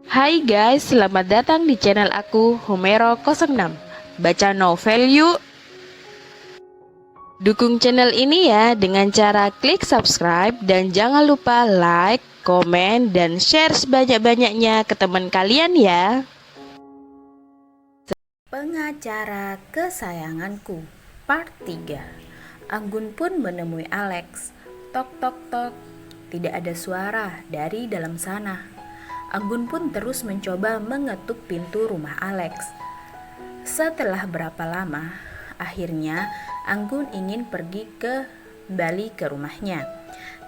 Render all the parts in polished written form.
Hai guys, selamat datang di channel aku Homero06. Baca novel yuk. Dukung channel ini ya dengan cara klik subscribe dan jangan lupa like, komen, dan share sebanyak-banyaknya ke teman kalian ya. Pengacara kesayanganku, part 3. Anggun pun menemui Alex. Tok tok tok. Tidak ada suara dari dalam sana. Anggun pun terus mencoba mengetuk pintu rumah Alex. Setelah berapa lama, akhirnya Anggun ingin pergi kembali ke rumahnya.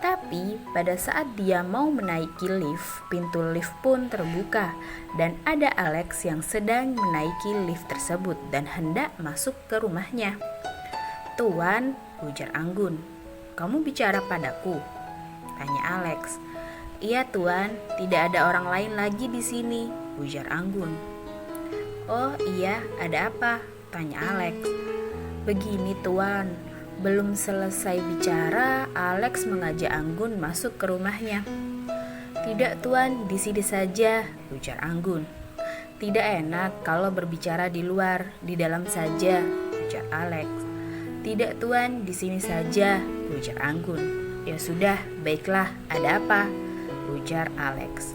Tapi pada saat dia mau menaiki lift, pintu lift pun terbuka dan ada Alex yang sedang menaiki lift tersebut dan hendak masuk ke rumahnya. "Tuan," ujar Anggun, "kamu bicara padaku?" tanya Alex. "Iya tuan, tidak ada orang lain lagi di sini," ujar Anggun. "Oh iya, ada apa?" tanya Alex. "Begini tuan," belum selesai bicara, Alex mengajak Anggun masuk ke rumahnya. "Tidak tuan, di sini saja," ujar Anggun. "Tidak enak kalau berbicara di luar, di dalam saja," ujar Alex. "Tidak tuan, di sini saja," ujar Anggun. "Ya sudah, baiklah, ada apa?" ujar Alex.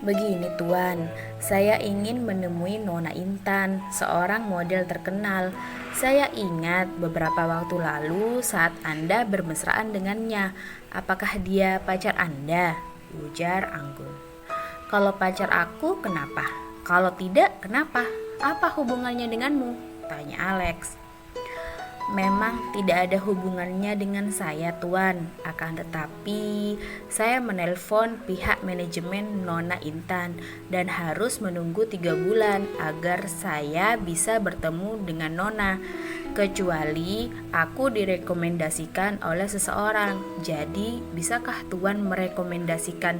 "Begini tuan, saya ingin menemui Nona Intan, seorang model terkenal. Saya ingat beberapa waktu lalu saat Anda bermesraan dengannya. Apakah dia pacar Anda?" ujar Anggun. "Kalau pacar aku, kenapa? Kalau tidak, kenapa? Apa hubungannya denganmu?" tanya Alex. "Memang tidak ada hubungannya dengan saya tuan, akan tetapi saya menelpon pihak manajemen Nona Intan dan harus menunggu 3 bulan agar saya bisa bertemu dengan Nona, kecuali aku direkomendasikan oleh seseorang. Jadi bisakah tuan merekomendasikan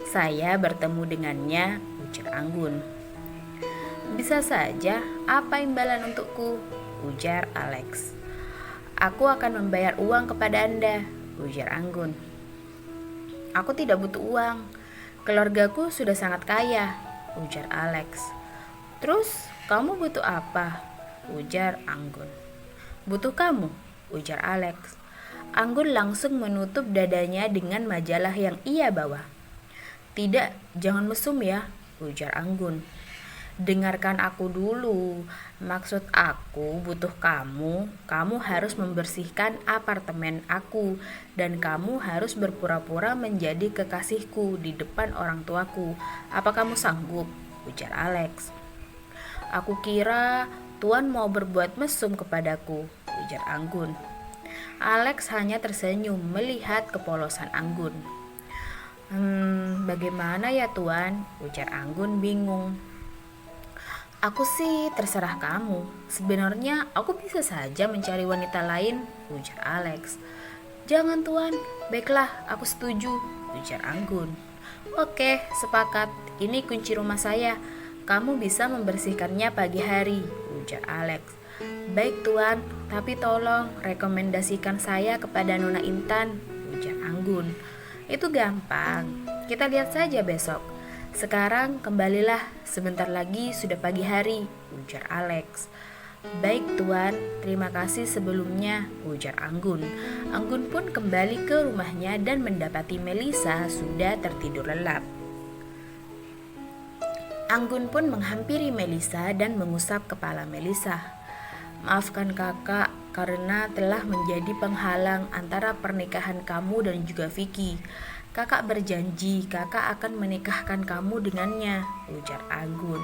saya bertemu dengannya?" ujar Anggun. "Bisa saja, apa imbalan untukku?" ujar Alex. "Aku akan membayar uang kepada Anda," ujar Anggun. "Aku tidak butuh uang. Keluargaku sudah sangat kaya," ujar Alex. "Terus kamu butuh apa?" ujar Anggun. "Butuh kamu," ujar Alex. Anggun langsung menutup dadanya dengan majalah yang ia bawa. "Tidak, jangan mesum ya," ujar Anggun. "Dengarkan aku dulu. Maksud aku butuh kamu. Kamu harus membersihkan apartemen aku dan kamu harus berpura-pura menjadi kekasihku di depan orang tuaku. Apa kamu sanggup?" ujar Alex. "Aku kira tuan mau berbuat mesum kepadaku," ujar Anggun. Alex hanya tersenyum melihat kepolosan Anggun. Bagaimana ya tuan?" ujar Anggun bingung. "Aku sih terserah kamu. Sebenarnya aku bisa saja mencari wanita lain," ujar Alex. "Jangan tuan." "Baiklah, aku setuju," ujar Anggun. "Oke, sepakat. Ini kunci rumah saya. Kamu bisa membersihkannya pagi hari," ujar Alex. "Baik tuan, tapi tolong rekomendasikan saya kepada Nona Intan," ujar Anggun. "Itu gampang. Kita lihat saja besok. Sekarang kembalilah, sebentar lagi sudah pagi hari," ujar Alex. "Baik tuan, terima kasih sebelumnya," ujar Anggun. Anggun pun kembali ke rumahnya dan mendapati Melisa sudah tertidur lelap. Anggun pun menghampiri Melisa dan mengusap kepala Melisa. "Maafkan kakak karena telah menjadi penghalang antara pernikahan kamu dan juga Vicky. Kakak berjanji kakak akan menikahkan kamu dengannya," ujar Anggun.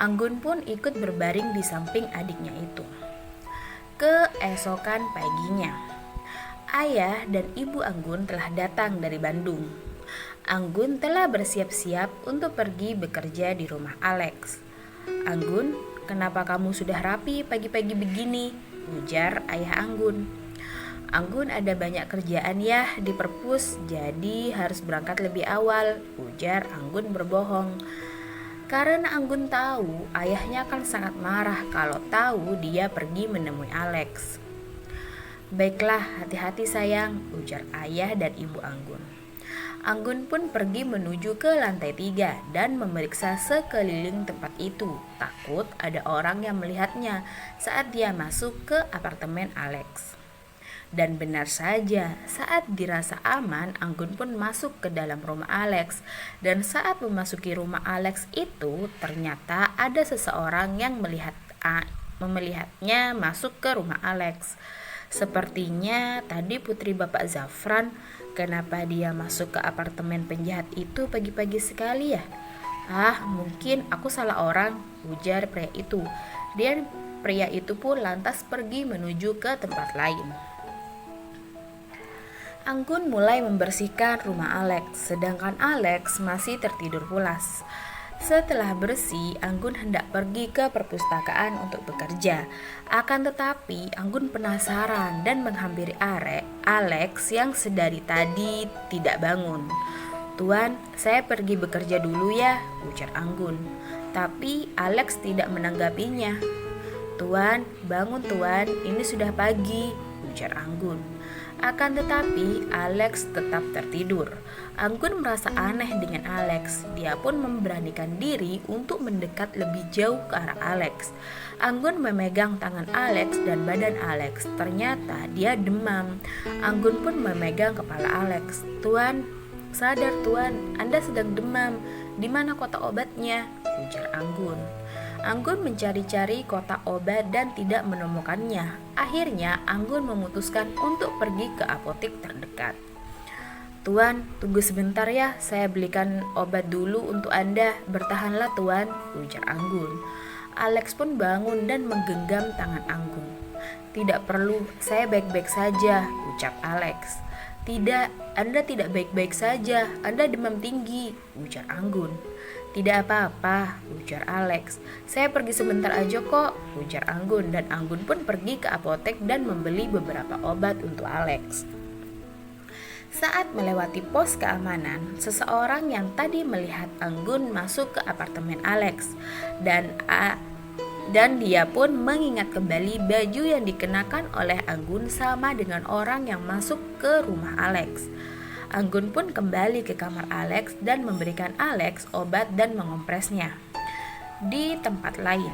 Anggun pun ikut berbaring di samping adiknya itu. Keesokan paginya, ayah dan ibu Anggun telah datang dari Bandung. Anggun telah bersiap-siap untuk pergi bekerja di rumah Alex. "Anggun, kenapa kamu sudah rapi pagi-pagi begini?" ujar ayah Anggun. "Anggun ada banyak kerjaan ya di perpus, jadi harus berangkat lebih awal," ujar Anggun berbohong. Karena Anggun tahu ayahnya akan sangat marah kalau tahu dia pergi menemui Alex. "Baiklah, hati-hati sayang," ujar ayah dan ibu Anggun. Anggun pun pergi menuju ke lantai 3 dan memeriksa sekeliling tempat itu. Takut ada orang yang melihatnya saat dia masuk ke apartemen Alex. Dan benar saja, saat dirasa aman, Anggun pun masuk ke dalam rumah Alex. Dan saat memasuki rumah Alex itu, ternyata ada seseorang yang melihatnya masuk ke rumah Alex. Sepertinya tadi putri Bapak Zafran. Kenapa dia masuk ke apartemen penjahat itu pagi-pagi sekali ya? "Ah, mungkin aku salah orang," ujar pria itu. Dan pria itu pun lantas pergi menuju ke tempat lain. Anggun mulai membersihkan rumah Alex, sedangkan Alex masih tertidur pulas. Setelah bersih, Anggun hendak pergi ke perpustakaan untuk bekerja. Akan tetapi, Anggun penasaran dan menghampiri Alex yang sedari tadi tidak bangun. "Tuan, saya pergi bekerja dulu ya," ujar Anggun. Tapi Alex tidak menanggapinya. "Tuan, bangun tuan, ini sudah pagi," ujar Anggun. Akan tetapi Alex tetap tertidur. Anggun merasa aneh dengan Alex. Dia pun memberanikan diri untuk mendekat lebih jauh ke arah Alex. Anggun memegang tangan Alex dan badan Alex. Ternyata dia demam. Anggun pun memegang kepala Alex. "Tuan, sadar tuan, Anda sedang demam. Di mana kotak obatnya?" ujar Anggun. Anggun mencari-cari kotak obat dan tidak menemukannya. Akhirnya Anggun memutuskan untuk pergi ke apotek terdekat. "Tuan, tunggu sebentar ya, saya belikan obat dulu untuk Anda. Bertahanlah tuan," ujar Anggun. Alex pun bangun dan menggenggam tangan Anggun. "Tidak perlu, saya baik-baik saja," ucap Alex. "Tidak, Anda tidak baik-baik saja, Anda demam tinggi," ujar Anggun. "Tidak apa-apa," ujar Alex. "Saya pergi sebentar aja kok," ujar Anggun. Dan Anggun pun pergi ke apotek dan membeli beberapa obat untuk Alex. Saat melewati pos keamanan, seseorang yang tadi melihat Anggun masuk ke apartemen Alex dan dia pun mengingat kembali baju yang dikenakan oleh Anggun sama dengan orang yang masuk ke rumah Alex. Anggun pun kembali ke kamar Alex dan memberikan Alex obat dan mengompresnya. Di tempat lain,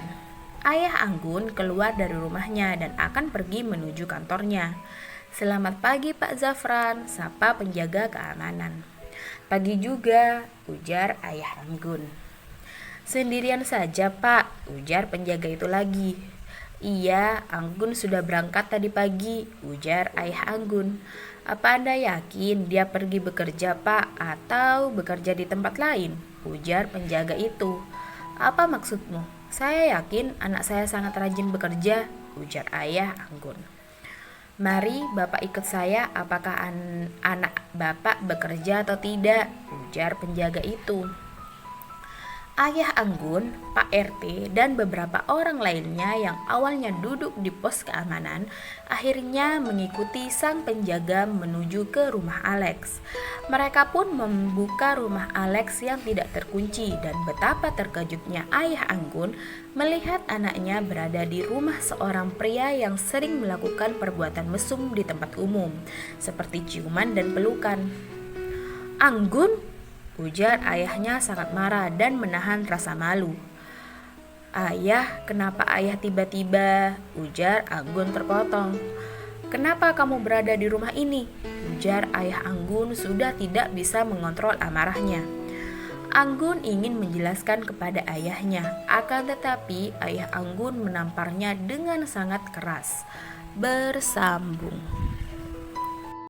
ayah Anggun keluar dari rumahnya dan akan pergi menuju kantornya. "Selamat pagi Pak Zafran," sapa penjaga keamanan. "Pagi juga," ujar ayah Anggun. "Sendirian saja Pak," ujar penjaga itu lagi. "Iya, Anggun sudah berangkat tadi pagi," ujar ayah Anggun. "Apa Anda yakin dia pergi bekerja Pak, atau bekerja di tempat lain?" ujar penjaga itu. "Apa maksudmu?" "Saya yakin anak saya sangat rajin bekerja," ujar ayah Anggun. "Mari Bapak ikut saya, apakah anak Bapak bekerja atau tidak?" ujar penjaga itu. Ayah Anggun, Pak RT, dan beberapa orang lainnya yang awalnya duduk di pos keamanan akhirnya mengikuti sang penjaga menuju ke rumah Alex. Mereka pun membuka rumah Alex yang tidak terkunci, dan betapa terkejutnya ayah Anggun melihat anaknya berada di rumah seorang pria yang sering melakukan perbuatan mesum di tempat umum, seperti ciuman dan pelukan. "Anggun!" ujar ayahnya sangat marah dan menahan rasa malu. "Ayah, kenapa ayah tiba-tiba?" ujar Anggun terpotong. "Kenapa kamu berada di rumah ini?" ujar ayah Anggun sudah tidak bisa mengontrol amarahnya. Anggun ingin menjelaskan kepada ayahnya, akan tetapi ayah Anggun menamparnya dengan sangat keras. Bersambung.